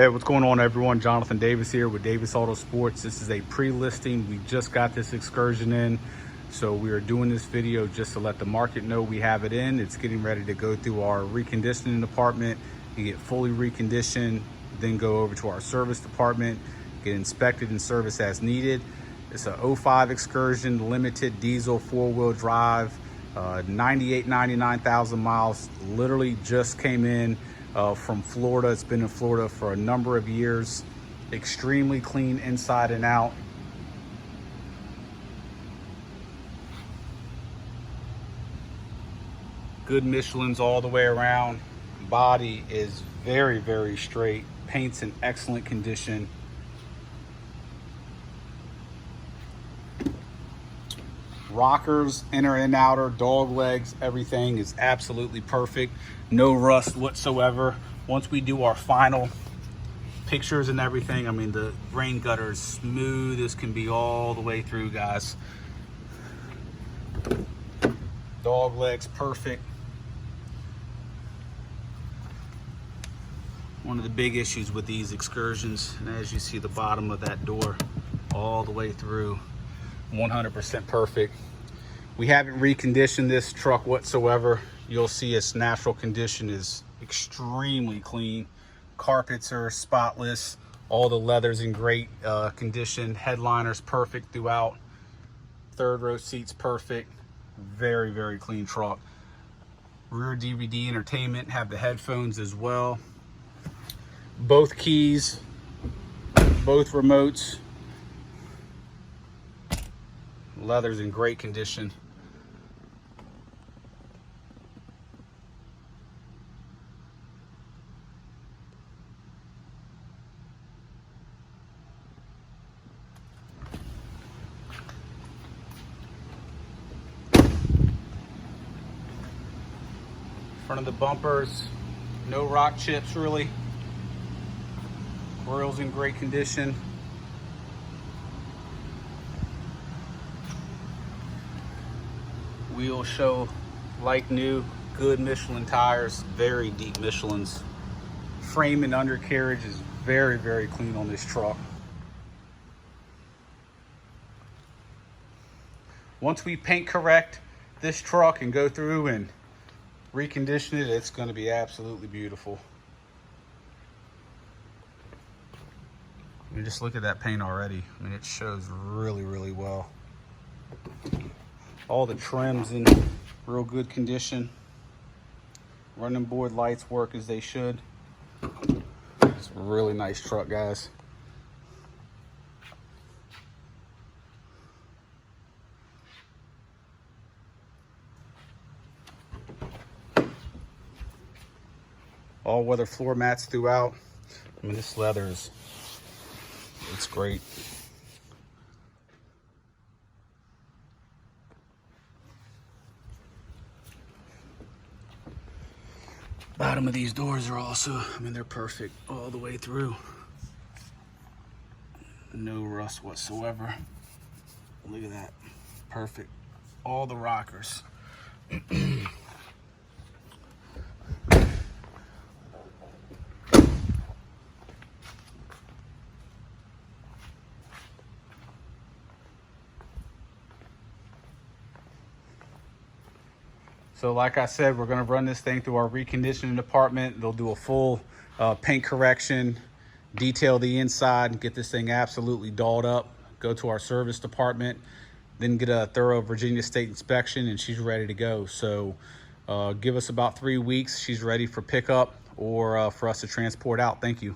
Hey, what's going on, everyone? Jonathan Davis here with Davis AutoSports. This is a pre-listing. We just got this Excursion in, so we are doing this video just to let the market know we have it in. It's getting ready to go through our reconditioning department and get fully reconditioned, then go over to our service department, get inspected and serviced as needed. It's a 05 Excursion, limited diesel, four-wheel drive, 99,000 miles. Literally just came in from Florida. It's been in Florida for a number of years. Extremely clean inside and out. Good Michelins all the way around. Body is very, very straight. Paint's in excellent condition. Rockers, inner and outer, dog legs, everything is absolutely perfect. No rust whatsoever. Once we do our final pictures and everything, I mean, the rain gutter is smooth as can be all the way through, guys. Dog legs, perfect. One of the big issues with these Excursions, and as you see the bottom of that door all the way through, 100% perfect. We haven't reconditioned this truck whatsoever. You'll see its natural condition is extremely clean. Carpets are spotless. All the leather's in great condition. Headliner's perfect throughout. Third row seats perfect. Very, very clean truck. Rear DVD entertainment, have the headphones as well. Both keys, both remotes. Leather's in great condition. Front of the bumpers, no rock chips really. Grill's in great condition. Wheels show like new, good Michelin tires, very deep Michelins. Frame and undercarriage is very, very clean on this truck. Once we paint correct this truck and go through and recondition it, it's going to be absolutely beautiful. I mean, just look at that paint already. I mean, it shows really, really well. All the trims in real good condition. Running board lights work as they should. It's a really nice truck, guys. All weather floor mats throughout. I mean, this leather is, it's great. Bottom of these doors are also, I mean, they're perfect all the way through. No rust whatsoever. Look at that, perfect. All the rockers. So like I said, we're gonna run this thing through our reconditioning department. They'll do a full paint correction, detail the inside, get this thing absolutely dolled up, go to our service department, then get a thorough Virginia State inspection, and she's ready to go. So give us about 3 weeks. She's ready for pickup or for us to transport out. Thank you.